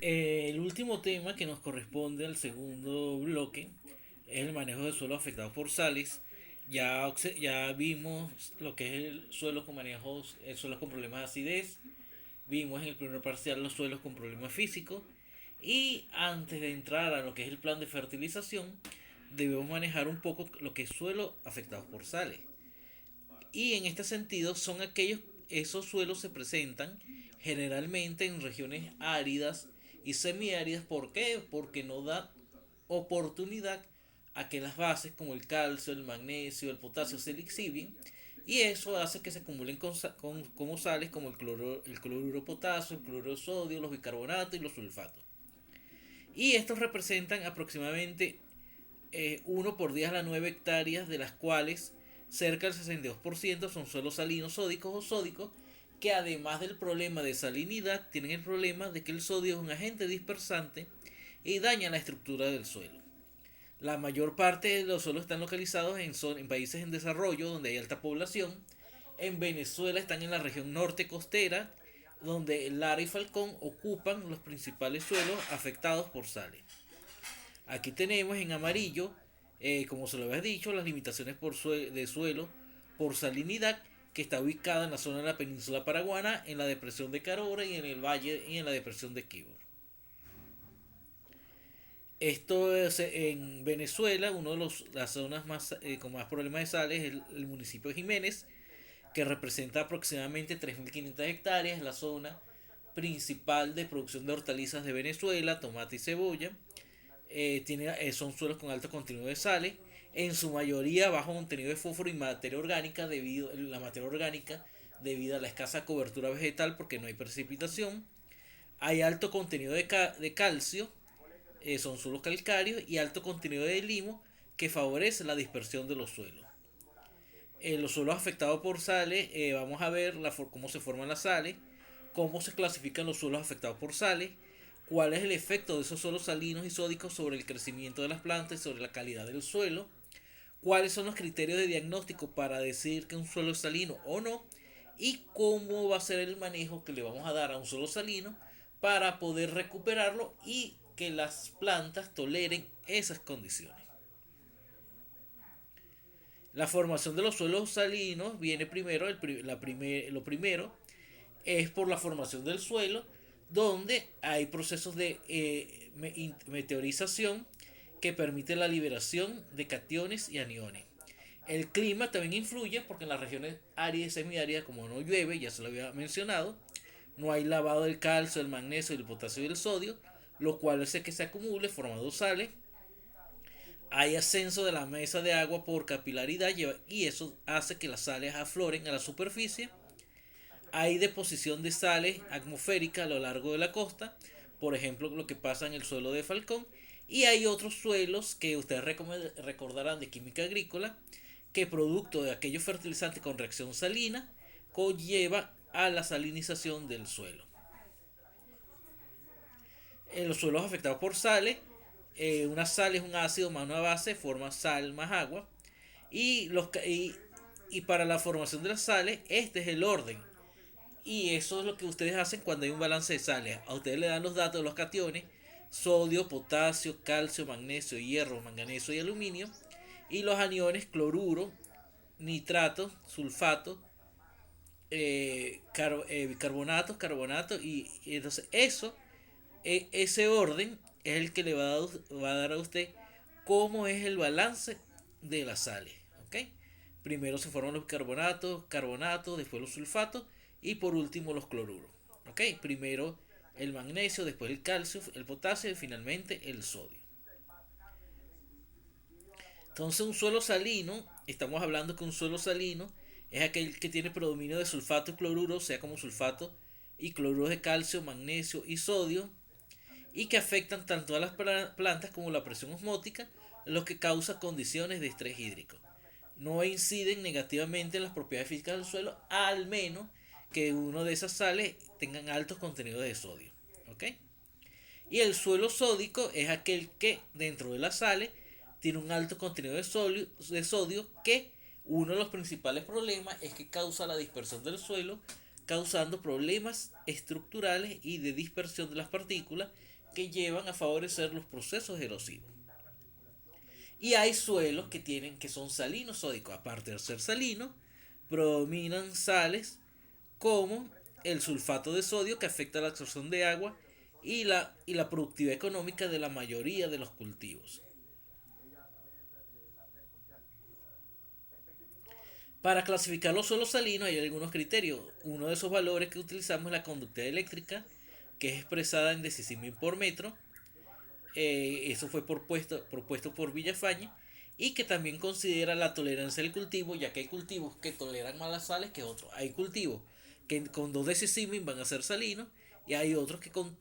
El último tema que nos corresponde al segundo bloque es el manejo de suelos afectados por sales. Ya vimos lo que es el suelo con manejos, suelos con problemas de acidez. Vimos en el primer parcial los suelos con problemas físicos. Y antes de entrar a lo que es el plan de fertilización, debemos manejar un poco lo que es suelo afectados por sales. Y en este sentido son esos suelos se presentan generalmente en regiones áridas y semiáridas. ¿Por qué? Porque no da oportunidad a que las bases como el calcio, el magnesio, el potasio se lixiven, y eso hace que se acumulen como sales como el cloruro de potasio, el cloruro de sodio, los bicarbonatos y los sulfatos. Y estos representan aproximadamente 1 por 10 a la 9 hectáreas, de las cuales cerca del 62% son suelos salinos sódicos o sódicos, que además del problema de salinidad, tienen el problema de que el sodio es un agente dispersante y daña la estructura del suelo. La mayor parte de los suelos están localizados en países en desarrollo donde hay alta población. En Venezuela están en la región norte costera, donde Lara y Falcón ocupan los principales suelos afectados por sales. Aquí tenemos en amarillo, como se lo había dicho, las limitaciones de suelo por salinidad, que está ubicada en la zona de la península paraguana, en la depresión de Carora y en el valle y en la depresión de Quibor. Esto es en Venezuela, una de las zonas con más problemas de sales es el municipio de Jiménez, que representa aproximadamente 3.500 hectáreas, la zona principal de producción de hortalizas de Venezuela, tomate y cebolla. Son suelos con alto contenido de sales, en su mayoría bajo contenido de fósforo y materia orgánica, debido a la escasa cobertura vegetal porque no hay precipitación. Hay alto contenido de calcio, son suelos calcáreos, y alto contenido de limo, que favorece la dispersión de los suelos. En los suelos afectados por sales, vamos a ver cómo se forman las sales, cómo se clasifican los suelos afectados por sales, cuál es el efecto de esos suelos salinos y sódicos sobre el crecimiento de las plantas y sobre la calidad del suelo, cuáles son los criterios de diagnóstico para decir que un suelo es salino o no, y cómo va a ser el manejo que le vamos a dar a un suelo salino para poder recuperarlo y que las plantas toleren esas condiciones. La formación de los suelos salinos viene primero, lo primero es por la formación del suelo, donde hay procesos de meteorización que permite la liberación de cationes y aniones. El clima también influye, porque en las regiones áridas y semiáridas, como no llueve, ya se lo había mencionado, no hay lavado del calcio, del magnesio, del potasio y del sodio, lo cual hace que se acumule formando sales. Hay ascenso de la mesa de agua por capilaridad, y eso hace que las sales afloren a la superficie. Hay deposición de sales atmosféricas a lo largo de la costa, por ejemplo lo que pasa en el suelo de Falcón. Y hay otros suelos que ustedes recordarán de química agrícola, que producto de aquellos fertilizantes con reacción salina conlleva a la salinización del suelo. En los suelos afectados por sales, una sal es un ácido más una base, forma sal más agua. Y para la formación de las sales, este es el orden. Y eso es lo que ustedes hacen cuando hay un balance de sales. A ustedes le dan los datos de los cationes: sodio, potasio, calcio, magnesio, hierro, manganeso y aluminio. Y los aniones: cloruro, nitrato, sulfato, bicarbonato, carbonato. Y entonces ese orden es el que le va a dar a usted cómo es el balance de las sales. ¿Ok? Primero se forman los bicarbonatos, carbonatos, después los sulfatos y por último los cloruros. ¿Ok? Primero el magnesio, después el calcio, el potasio y finalmente el sodio. Entonces un suelo salino, estamos hablando que un suelo salino es aquel que tiene predominio de sulfato y cloruro, sea como sulfato y cloruro de calcio, magnesio y sodio, y que afectan tanto a las plantas como la presión osmótica, lo que causa condiciones de estrés hídrico. No inciden negativamente en las propiedades físicas del suelo, al menos que uno de esas sales tengan altos contenidos de sodio. ¿Ok? Y el suelo sódico es aquel que dentro de las sales tiene un alto contenido de sodio, que uno de los principales problemas es que causa la dispersión del suelo, causando problemas estructurales y de dispersión de las partículas que llevan a favorecer los procesos erosivos. Y hay suelos que son salinos sódicos. Aparte de ser salinos, predominan sales como el sulfato de sodio, que afecta la absorción de agua y la productividad económica de la mayoría de los cultivos. Para clasificar los suelos salinos hay algunos criterios. Uno de esos valores que utilizamos es la conductividad eléctrica, que es expresada en decisimil por metro. Eso fue propuesto por Villafañe, y que también considera la tolerancia del cultivo, ya que hay cultivos que toleran más las sales que otros. Hay cultivos que con 2 decisimil van a ser salinos, y hay otros que con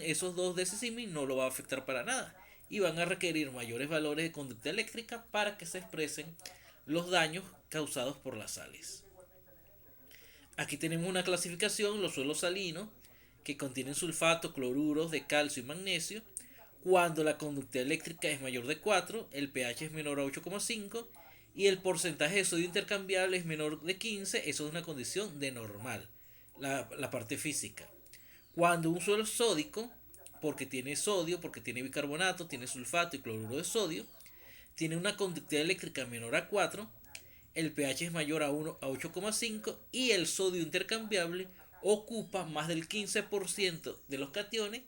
esos 2 decisimil no lo va a afectar para nada, y van a requerir mayores valores de conductividad eléctrica para que se expresen los daños causados por las sales. Aquí tenemos una clasificación: los suelos salinos que contienen sulfato, cloruros de calcio y magnesio. Cuando la conductividad eléctrica es mayor de 4, el pH es menor a 8,5 y el porcentaje de sodio intercambiable es menor de 15. Eso es una condición de normal, la parte física. Cuando un suelo es sódico, porque tiene sodio, porque tiene bicarbonato, tiene sulfato y cloruro de sodio, tiene una conductividad eléctrica menor a 4, el pH es mayor a 8,5 y el sodio intercambiable ocupa más del 15% de los cationes,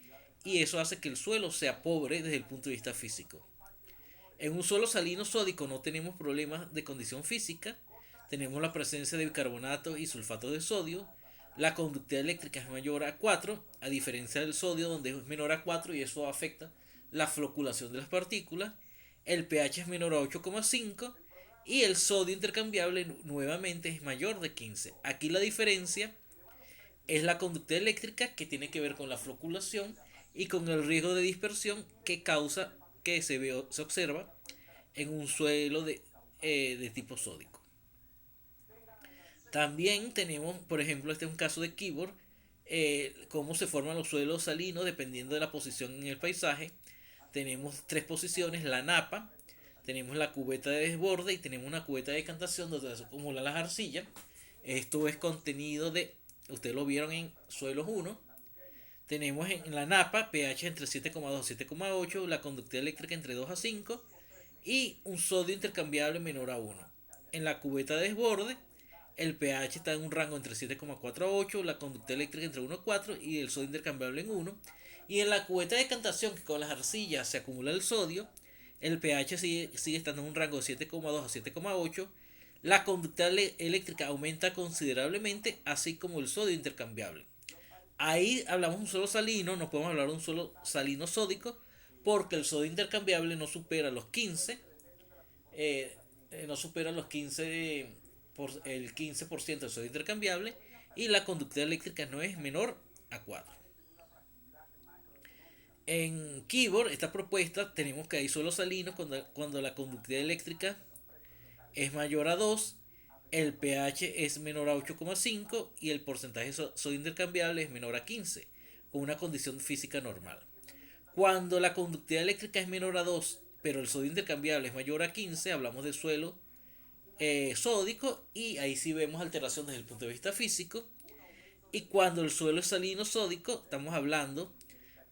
y eso hace que el suelo sea pobre desde el punto de vista físico. En un suelo salino sódico no tenemos problemas de condición física, tenemos la presencia de bicarbonato y sulfato de sodio, la conductividad eléctrica es mayor a 4, a diferencia del sodio donde es menor a 4 y eso afecta la floculación de las partículas, el pH es menor a 8,5 y el sodio intercambiable nuevamente es mayor de 15. Aquí la diferencia es la conductividad eléctrica, que tiene que ver con la floculación y con el riesgo de dispersión que causa que se observa en un suelo de tipo sódico. También tenemos, por ejemplo, este es un caso de Kibor, cómo se forman los suelos salinos dependiendo de la posición en el paisaje. Tenemos 3 posiciones: la napa, tenemos la cubeta de desborde y tenemos una cubeta de decantación donde se acumulan las arcillas. Esto es contenido ustedes lo vieron en suelos 1. Tenemos en la napa pH entre 7,2 y 7,8, la conductividad eléctrica entre 2 a 5 y un sodio intercambiable menor a 1. En la cubeta de desborde el pH está en un rango entre 7,4 a 8, la conductividad eléctrica entre 1 a 4 y el sodio intercambiable en 1. Y en la cubeta de decantación, que con las arcillas se acumula el sodio, el pH sigue estando en un rango de 7,2 a 7,8. La conductividad eléctrica aumenta considerablemente, así como el sodio intercambiable. Ahí hablamos de un suelo salino, no podemos hablar de un suelo salino sódico, porque el sodio intercambiable no supera los 15, no supera los 15 el 15% de sodio intercambiable, y la conductividad eléctrica no es menor a 4. En Kibor, esta propuesta, tenemos que hay suelos salinos cuando la conductividad eléctrica es mayor a 2, el pH es menor a 8,5 y el porcentaje de sodio intercambiable es menor a 15, con una condición física normal. Cuando la conductividad eléctrica es menor a 2, pero el sodio intercambiable es mayor a 15, hablamos de suelo sódico, y ahí sí vemos alteración desde el punto de vista físico. Y cuando el suelo es salino sódico, estamos hablando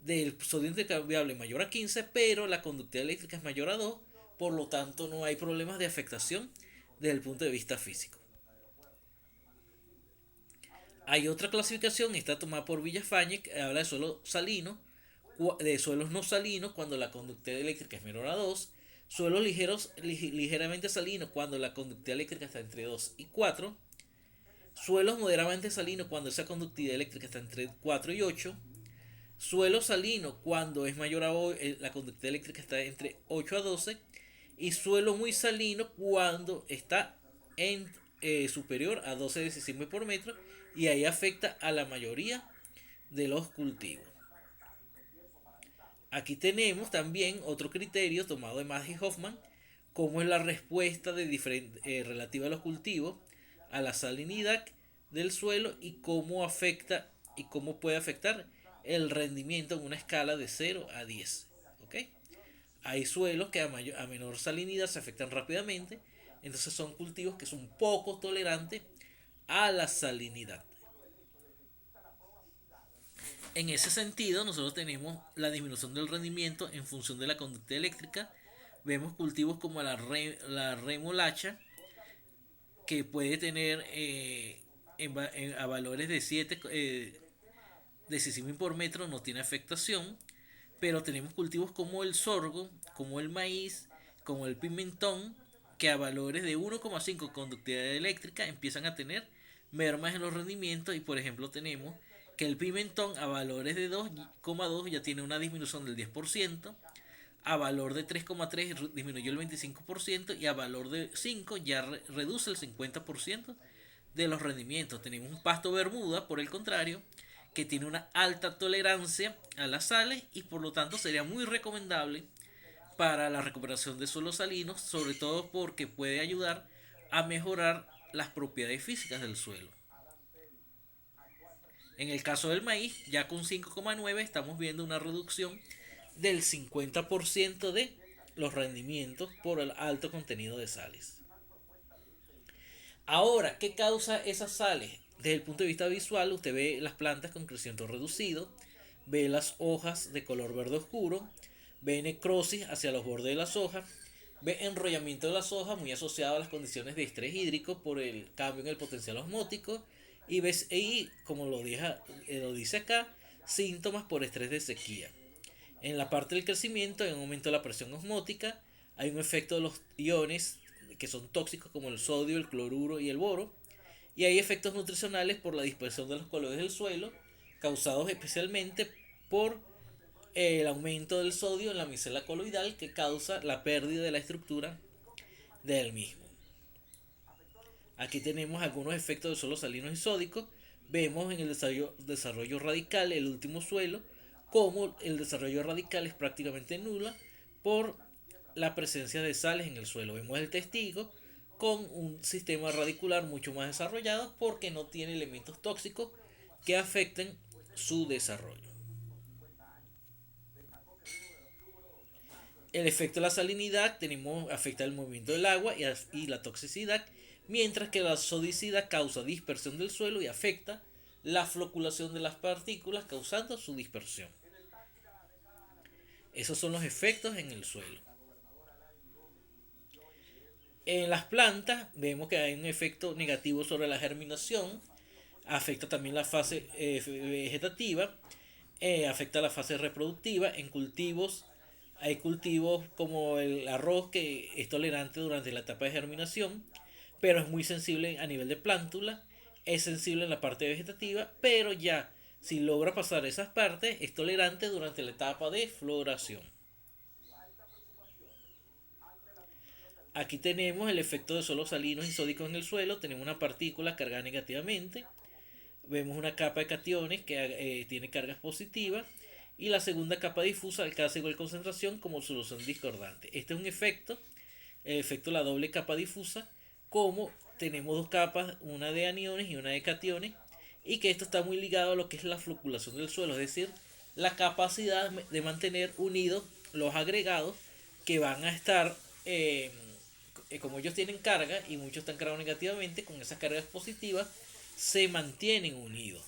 del sodio intercambiable mayor a 15, pero la conductividad eléctrica es mayor a 2, por lo tanto no hay problemas de afectación desde el punto de vista físico. Hay otra clasificación, está tomada por Villafañe, que habla de suelo salino, de suelos no salinos cuando la conductividad eléctrica es menor a 2, suelos ligeramente salinos cuando la conductividad eléctrica está entre 2 y 4, suelos moderadamente salinos cuando esa conductividad eléctrica está entre 4 y 8, suelo salino cuando es mayor a la conductividad eléctrica está entre 8 a 12, y suelo muy salino cuando está superior a 12 decisimos por metro, y ahí afecta a la mayoría de los cultivos. Aquí tenemos también otro criterio tomado de Maggi Hoffman, cómo es la respuesta relativa a los cultivos a la salinidad del suelo y cómo afecta y cómo puede afectar el rendimiento en una escala de 0 a 10. ¿Okay? Hay suelos que a menor salinidad se afectan rápidamente, entonces son cultivos que son poco tolerantes a la salinidad. En ese sentido, nosotros tenemos la disminución del rendimiento en función de la conducta eléctrica. Vemos cultivos como la remolacha, que puede tener a valores de 7 decimal por metro, no tiene afectación, pero tenemos cultivos como el sorgo, como el maíz, como el pimentón, que a valores de 1,5 conductividad eléctrica empiezan a tener mermas en los rendimientos. Y por ejemplo tenemos que el pimentón a valores de 2,2 ya tiene una disminución del 10%, a valor de 3,3 disminuyó el 25% y a valor de 5 ya reduce el 50% de los rendimientos. Tenemos un pasto bermuda, por el contrario, que tiene una alta tolerancia a las sales y por lo tanto sería muy recomendable para la recuperación de suelos salinos, sobre todo porque puede ayudar a mejorar las propiedades físicas del suelo. En el caso del maíz, ya con 5,9 estamos viendo una reducción del 50% de los rendimientos por el alto contenido de sales. Ahora, ¿qué causa esas sales? Desde el punto de vista visual, usted ve las plantas con crecimiento reducido, ve las hojas de color verde oscuro, ve necrosis hacia los bordes de las hojas, ve enrollamiento de las hojas muy asociado a las condiciones de estrés hídrico por el cambio en el potencial osmótico y ves ahí, como lo dice acá, síntomas por estrés de sequía. En la parte del crecimiento hay un aumento de la presión osmótica, hay un efecto de los iones que son tóxicos como el sodio, el cloruro y el boro, y hay efectos nutricionales por la dispersión de los colores del suelo, causados especialmente por el aumento del sodio en la micela coloidal que causa la pérdida de la estructura del mismo. Aquí tenemos algunos efectos de suelos salinos y sódicos. Vemos en el desarrollo radical, el último suelo, como el desarrollo radical es prácticamente nula por la presencia de sales en el suelo. Vemos el testigo con un sistema radicular mucho más desarrollado porque no tiene elementos tóxicos que afecten su desarrollo. El efecto de la salinidad afecta el movimiento del agua y la toxicidad, mientras que la sodicidad causa dispersión del suelo y afecta la floculación de las partículas causando su dispersión. Esos son los efectos en el suelo. En las plantas vemos que hay un efecto negativo sobre la germinación, afecta también la fase vegetativa, afecta la fase reproductiva. En cultivos hay cultivos como el arroz que es tolerante durante la etapa de germinación, pero es muy sensible a nivel de plántula, es sensible en la parte vegetativa, pero ya si logra pasar esas partes es tolerante durante la etapa de floración. Aquí tenemos el efecto de suelos salinos y sódicos en el suelo. Tenemos una partícula cargada negativamente. Vemos una capa de cationes que tiene cargas positivas. Y la segunda capa difusa alcanza igual concentración como solución discordante. Este es un efecto, el efecto de la doble capa difusa, como tenemos dos capas, una de aniones y una de cationes, y que esto está muy ligado a lo que es la floculación del suelo, es decir, la capacidad de mantener unidos los agregados que van a estar como ellos tienen carga y muchos están cargados negativamente, con esas cargas positivas se mantienen unidos.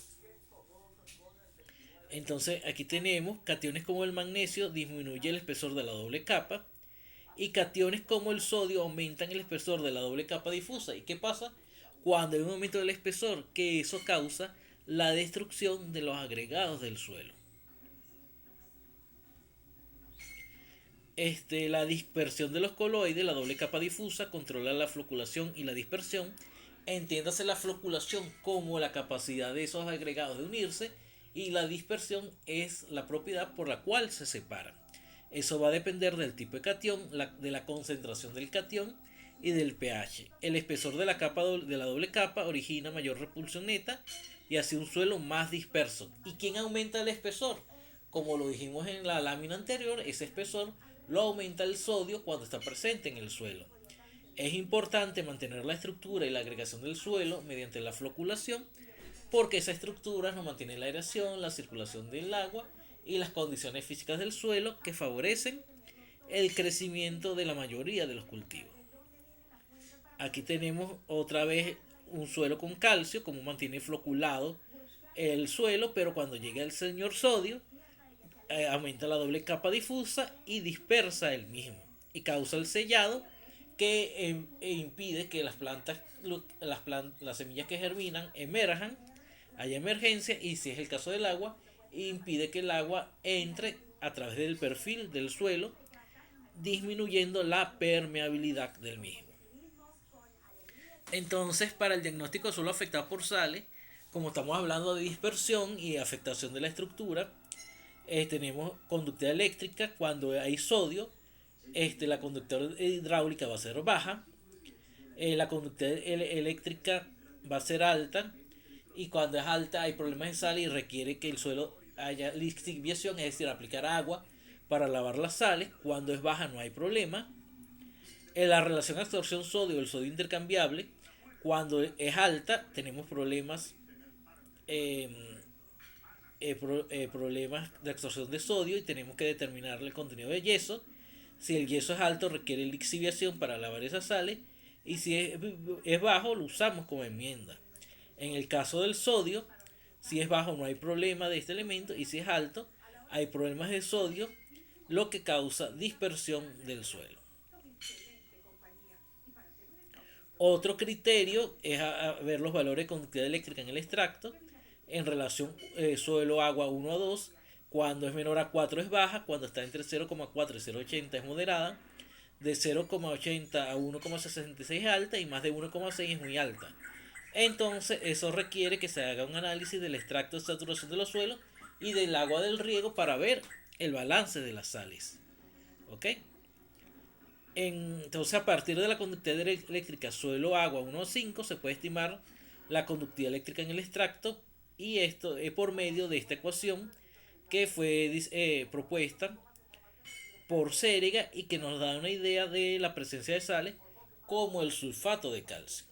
Entonces aquí tenemos cationes como el magnesio disminuye el espesor de la doble capa y cationes como el sodio aumentan el espesor de la doble capa difusa. ¿Y qué pasa? Cuando hay un aumento del espesor, que eso causa la destrucción de los agregados del suelo. La dispersión de los coloides, la doble capa difusa, controla la floculación y la dispersión. Entiéndase la floculación como la capacidad de esos agregados de unirse y la dispersión es la propiedad por la cual se separan. Eso va a depender del tipo de catión, de la concentración del catión y del pH. El espesor de la doble capa origina mayor repulsión neta y así un suelo más disperso. ¿Y quién aumenta el espesor? Como lo dijimos en la lámina anterior, ese espesor lo aumenta el sodio cuando está presente en el suelo. Es importante mantener la estructura y la agregación del suelo mediante la floculación porque esa estructura nos mantiene la aireación, la circulación del agua y las condiciones físicas del suelo que favorecen el crecimiento de la mayoría de los cultivos. Aquí tenemos otra vez un suelo con calcio, como mantiene floculado el suelo, pero cuando llega el señor sodio, aumenta la doble capa difusa y dispersa el mismo y causa el sellado que impide que las semillas que germinan emerjan, haya emergencia, y si es el caso del agua, impide que el agua entre a través del perfil del suelo, disminuyendo la permeabilidad del mismo. Entonces, para el diagnóstico de suelo afectado por sales, como estamos hablando de dispersión y afectación de la estructura, tenemos conductividad eléctrica. Cuando hay sodio, la conductividad hidráulica va a ser baja, la conductividad eléctrica va a ser alta, y cuando es alta hay problemas de sal y requiere que el suelo haya lixiviación, es decir, aplicar agua para lavar las sales. Cuando es baja no hay problema. En la relación absorción sodio, el sodio intercambiable, cuando es alta tenemos problemas, eh, problemas de absorción de sodio, y tenemos que determinar el contenido de yeso. Si el yeso es alto requiere lixiviación para lavar esas sales, y si es bajo lo usamos como enmienda. En el caso del sodio, si es bajo no hay problema de este elemento, y si es alto hay problemas de sodio, lo que causa dispersión del suelo. Otro criterio es a ver los valores de conductividad eléctrica en el extracto en relación suelo-agua 1 a 2. Cuando es menor a 4 es baja, cuando está entre 0,4 y 0,80 es moderada, de 0,80 a 1,66 es alta, y más de 1,6 es muy alta. Entonces eso requiere que se haga un análisis del extracto de saturación de los suelos y del agua del riego para ver el balance de las sales. ¿Ok? Entonces, a partir de la conductividad eléctrica suelo-agua 1 a 5 se puede estimar la conductividad eléctrica en el extracto, y esto es por medio de esta ecuación que fue propuesta por Serega y que nos da una idea de la presencia de sales como el sulfato de calcio.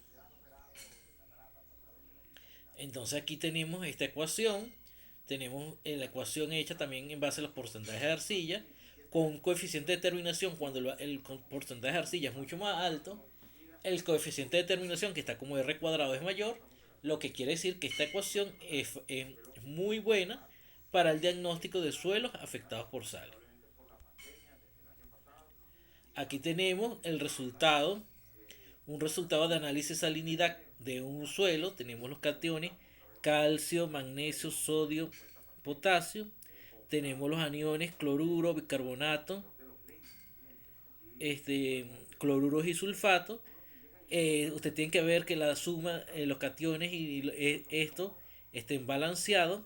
Entonces aquí tenemos esta ecuación, tenemos la ecuación hecha también en base a los porcentajes de arcilla, con un coeficiente de determinación. Cuando el porcentaje de arcilla es mucho más alto, el coeficiente de determinación, que está como R cuadrado, es mayor, lo que quiere decir que esta ecuación es muy buena para el diagnóstico de suelos afectados por sales. Aquí tenemos el resultado, un resultado de análisis de salinidad de un suelo. Tenemos los cationes calcio, magnesio, sodio, potasio. Tenemos los aniones cloruro, bicarbonato, cloruros y sulfato. Usted tiene que ver que la suma, los cationes y esto estén balanceados.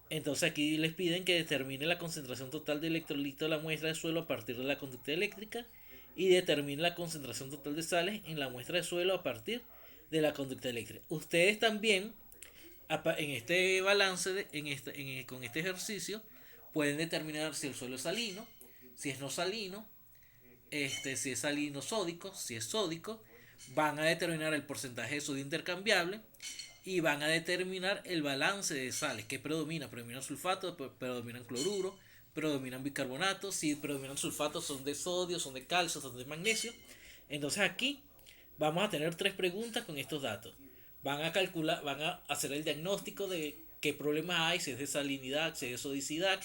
Entonces aquí les piden que determine la concentración total de electrolito de la muestra de suelo a partir de la conductividad eléctrica, y determine la concentración total de sales en la muestra de suelo a partir de la conductividad eléctrica. Ustedes también en este balance, con este ejercicio, pueden determinar si el suelo es salino, si es no salino, si es salino sódico, si es sódico. Van a determinar el porcentaje de sodio intercambiable y van a determinar el balance de sales que predomina. Predominan sulfatos, predominan cloruro, predominan bicarbonatos. Si predominan sulfatos son de sodio, son de calcio, son de magnesio. Entonces aquí vamos a tener 3 preguntas con estos datos. Van a calcular, van a hacer el diagnóstico de qué problemas hay, si es de salinidad, si es de sodicidad,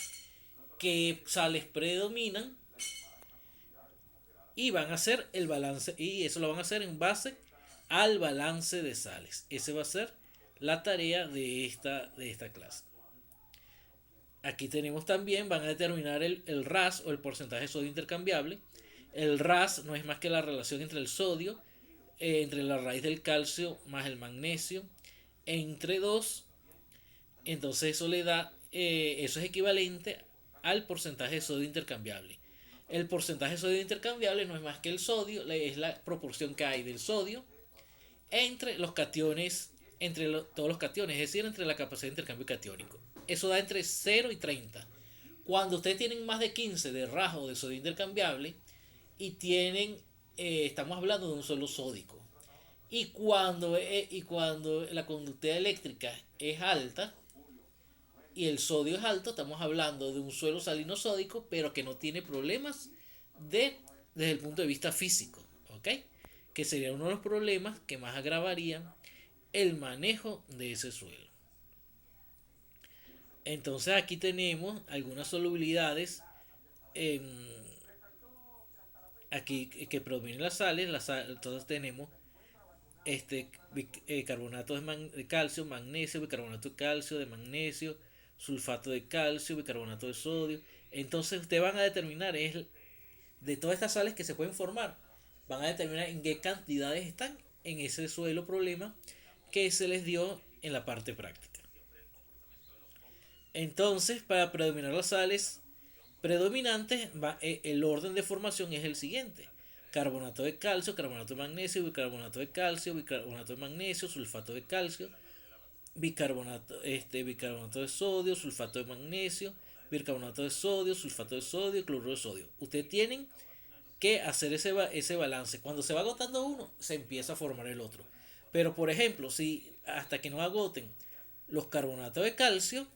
qué sales predominan, y van a hacer el balance, y eso lo van a hacer en base al balance de sales. Ese va a ser la tarea de esta clase. Aquí tenemos también, van a determinar el RAS, o el porcentaje de sodio intercambiable. El RAS no es más que la relación entre el sodio, entre la raíz del calcio más el magnesio, entre 2. Entonces eso le da, eso es equivalente al porcentaje de sodio intercambiable. El porcentaje de sodio intercambiable no es más que el sodio, es la proporción que hay del sodio entre los cationes, todos los cationes, es decir, entre la capacidad de intercambio catiónico. Eso da entre 0 y 30. Cuando ustedes tienen más de 15 de rasgo de sodio intercambiable y tienen, estamos hablando de un suelo sódico. Y cuando la conductividad eléctrica es alta y el sodio es alto, estamos hablando de un suelo salino sódico, pero que no tiene problemas desde el punto de vista físico, ¿ok? Que sería uno de los problemas que más agravarían el manejo de ese suelo. Entonces aquí tenemos algunas solubilidades en, aquí que predominan las sales. Entonces tenemos carbonato de calcio, magnesio, bicarbonato de calcio, de magnesio, sulfato de calcio, bicarbonato de sodio. Entonces ustedes van a determinar de todas estas sales que se pueden formar, van a determinar en qué cantidades están en ese suelo problema que se les dio en la parte práctica. Entonces, para predominar las sales predominantes, el orden de formación es el siguiente: carbonato de calcio, carbonato de magnesio, bicarbonato de calcio, bicarbonato de magnesio, sulfato de calcio, bicarbonato de sodio, sulfato de magnesio, bicarbonato de sodio, sulfato de sodio, cloruro de sodio. Ustedes tienen que hacer ese balance. Cuando se va agotando uno, se empieza a formar el otro. Pero por ejemplo, si hasta que no agoten los carbonatos de calcio,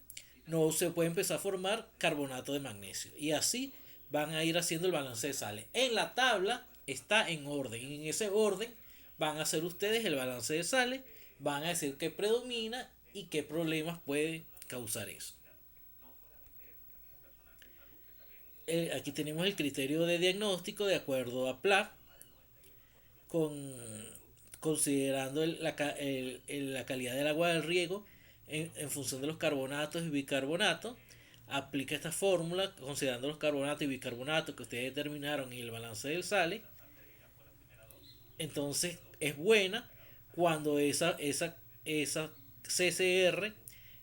no se puede empezar a formar carbonato de magnesio. Y así van a ir haciendo el balance de sales. En la tabla está en orden. Y en ese orden van a hacer ustedes el balance de sales. Van a decir qué predomina y qué problemas puede causar eso. Aquí tenemos el criterio de diagnóstico de acuerdo a PLA, con, considerando la calidad del agua del riego en función de los carbonatos y bicarbonatos. Aplica esta fórmula considerando los carbonatos y bicarbonatos que ustedes determinaron en el balance del sale. Entonces es buena cuando esa CCR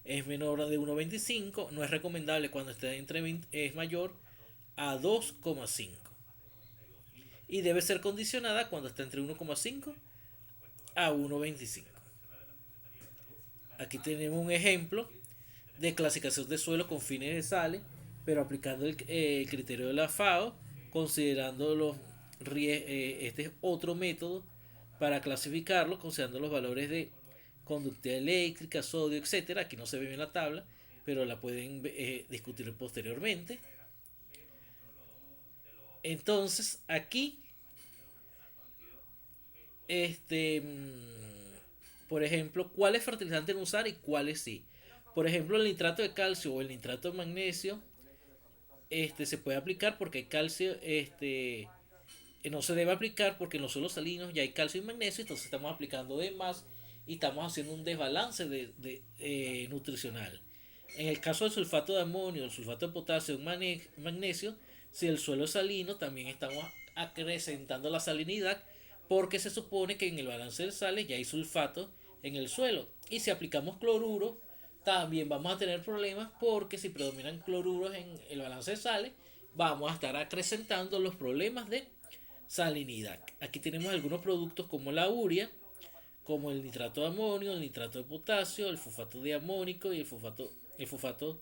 es menor de 1,25. No es recomendable cuando esté es mayor a 2,5. Y debe ser condicionada cuando está entre 1,5 a 1,25. Aquí tenemos un ejemplo de clasificación de suelo con fines de sales, pero aplicando el criterio de la FAO, considerando este es otro método para clasificarlo, considerando los valores de conductividad eléctrica, sodio, etcétera. Aquí no se ve en la tabla, pero la pueden discutir posteriormente. Entonces, aquí, este, por ejemplo, cuáles fertilizantes no usar y cuáles sí. Por ejemplo, el nitrato de calcio o el nitrato de magnesio se puede aplicar porque el calcio no se debe aplicar porque en los suelos salinos ya hay calcio y magnesio, entonces estamos aplicando de más y estamos haciendo un desbalance nutricional. En el caso del sulfato de amonio, el sulfato de potasio y magnesio, si el suelo es salino, también estamos acrecentando la salinidad porque se supone que en el balance de sales ya hay sulfato en el suelo. Y si aplicamos cloruro, también vamos a tener problemas porque si predominan cloruros en el balance de sales, vamos a estar acrecentando los problemas de salinidad. Aquí tenemos algunos productos como la urea, como el nitrato de amonio, el nitrato de potasio, el fosfato diamónico y el fosfato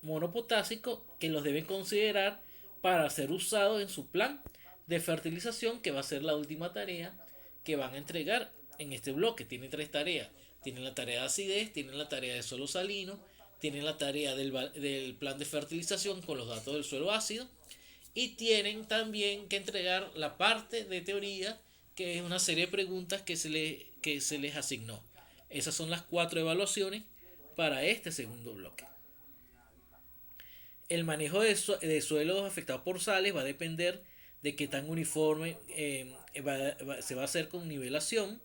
monopotásico, que los deben considerar para ser usados en su plan de fertilización, que va a ser la última tarea que van a entregar en este bloque. Tiene tres tareas. Tienen la tarea de acidez, tienen la tarea de suelo salino, tienen la tarea del plan de fertilización con los datos del suelo ácido y tienen también que entregar la parte de teoría, que es una serie de preguntas que se les asignó. Esas son las cuatro evaluaciones para este segundo bloque. El manejo de suelos afectados por sales va a depender de qué tan uniforme se va a hacer con nivelación.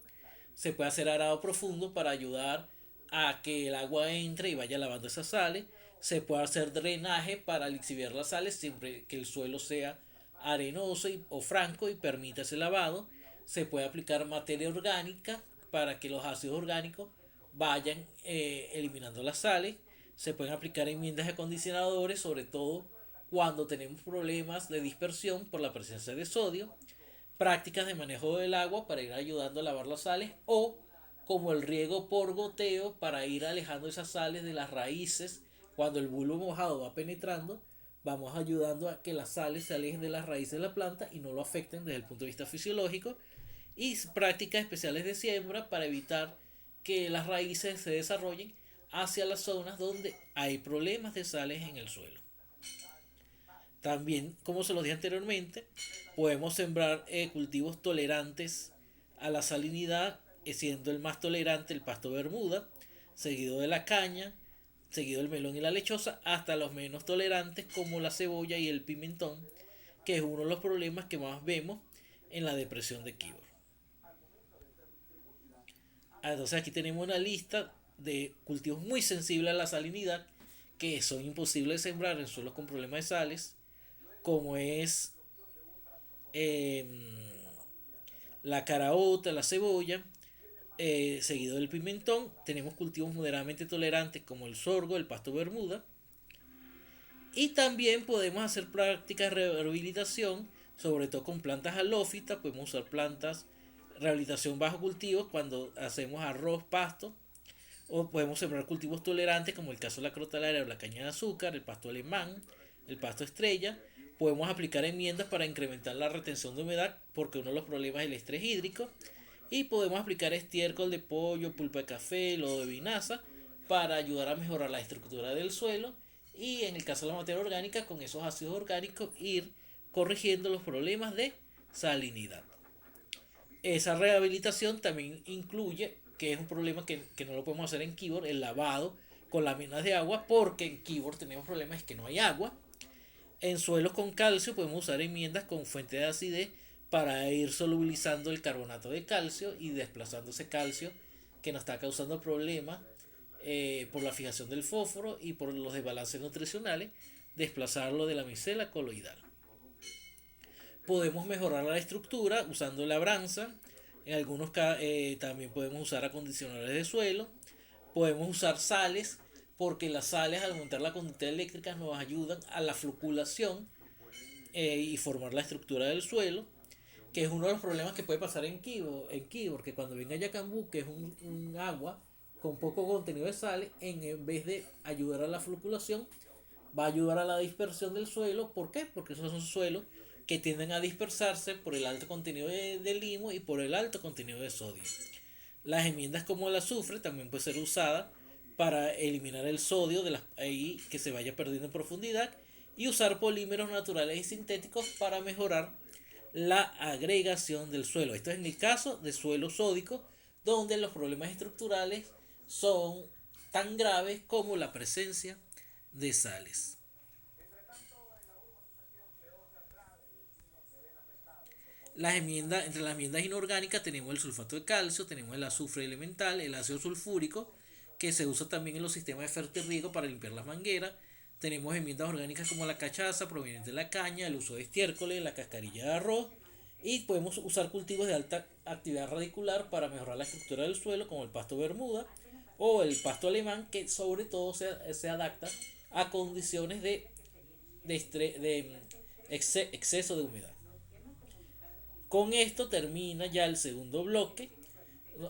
Se puede hacer arado profundo para ayudar a que el agua entre y vaya lavando esas sales. Se puede hacer drenaje para lixiviar las sales siempre que el suelo sea arenoso o franco y permita ese lavado. Se puede aplicar materia orgánica para que los ácidos orgánicos vayan eliminando las sales. Se pueden aplicar enmiendas de acondicionadores, sobre todo cuando tenemos problemas de dispersión por la presencia de sodio. Prácticas de manejo del agua para ir ayudando a lavar las sales, o como el riego por goteo para ir alejando esas sales de las raíces. Cuando el bulbo mojado va penetrando, vamos ayudando a que las sales se alejen de las raíces de la planta y no lo afecten desde el punto de vista fisiológico. Y prácticas especiales de siembra para evitar que las raíces se desarrollen hacia las zonas donde hay problemas de sales en el suelo. También, como se lo dije anteriormente, podemos sembrar cultivos tolerantes a la salinidad, siendo el más tolerante el pasto bermuda, seguido de la caña, seguido el melón y la lechosa, hasta los menos tolerantes como la cebolla y el pimentón, que es uno de los problemas que más vemos en la depresión de Kibor. Entonces aquí tenemos una lista de cultivos muy sensibles a la salinidad que son imposibles de sembrar en suelos con problemas de sales, como es eh, la caraota, la cebolla, seguido del pimentón. Tenemos cultivos moderadamente tolerantes como el sorgo, el pasto bermuda. Y también podemos hacer prácticas de rehabilitación, sobre todo con plantas halófitas. Podemos usar plantas rehabilitación bajo cultivos cuando hacemos arroz, pasto. O podemos sembrar cultivos tolerantes como el caso de la crotalera o la caña de azúcar, el pasto alemán, el pasto estrella. Podemos aplicar enmiendas para incrementar la retención de humedad porque uno de los problemas es el estrés hídrico. Y podemos aplicar estiércol de pollo, pulpa de café, lodo de vinaza para ayudar a mejorar la estructura del suelo. Y en el caso de la materia orgánica, con esos ácidos orgánicos, ir corrigiendo los problemas de salinidad. Esa rehabilitación también incluye, que es un problema que no lo podemos hacer en Kibor, el lavado con láminas de agua, porque en Kibor tenemos problemas que no hay agua. En suelos con calcio podemos usar enmiendas con fuente de acidez para ir solubilizando el carbonato de calcio y desplazando ese calcio que nos está causando problemas por la fijación del fósforo y por los desbalances nutricionales, desplazarlo de la micela coloidal. Podemos mejorar la estructura usando labranza. En algunos casos también podemos usar acondicionadores de suelo. Podemos usar sales porque las sales al aumentar la conductividad eléctrica nos ayudan a la floculación y formar la estructura del suelo, que es uno de los problemas que puede pasar en Kibor, que cuando venga Yacambú, que es un agua con poco contenido de sales, en vez de ayudar a la floculación, va a ayudar a la dispersión del suelo. ¿Por qué? Porque esos son suelos que tienden a dispersarse por el alto contenido de limo y por el alto contenido de sodio. Las enmiendas como el azufre también puede ser usada para eliminar el sodio de ahí que se vaya perdiendo en profundidad y usar polímeros naturales y sintéticos para mejorar la agregación del suelo. Esto es en el caso de suelo sódico, donde los problemas estructurales son tan graves como la presencia de sales. Entre las enmiendas inorgánicas tenemos el sulfato de calcio, tenemos el azufre elemental, el ácido sulfúrico, que se usa también en los sistemas de fertirriego para limpiar las mangueras. Tenemos enmiendas orgánicas como la cachaza proveniente de la caña, el uso de estiércoles, la cascarilla de arroz. Y podemos usar cultivos de alta actividad radicular para mejorar la estructura del suelo, como el pasto bermuda o el pasto alemán, que sobre todo se adapta a condiciones de exceso de humedad. Con esto termina ya el segundo bloque.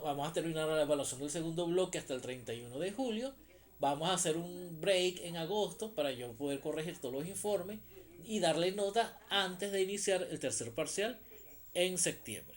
Vamos a terminar la evaluación del segundo bloque hasta el 31 de julio. Vamos a hacer un break en agosto para yo poder corregir todos los informes y darle nota antes de iniciar el tercer parcial en septiembre.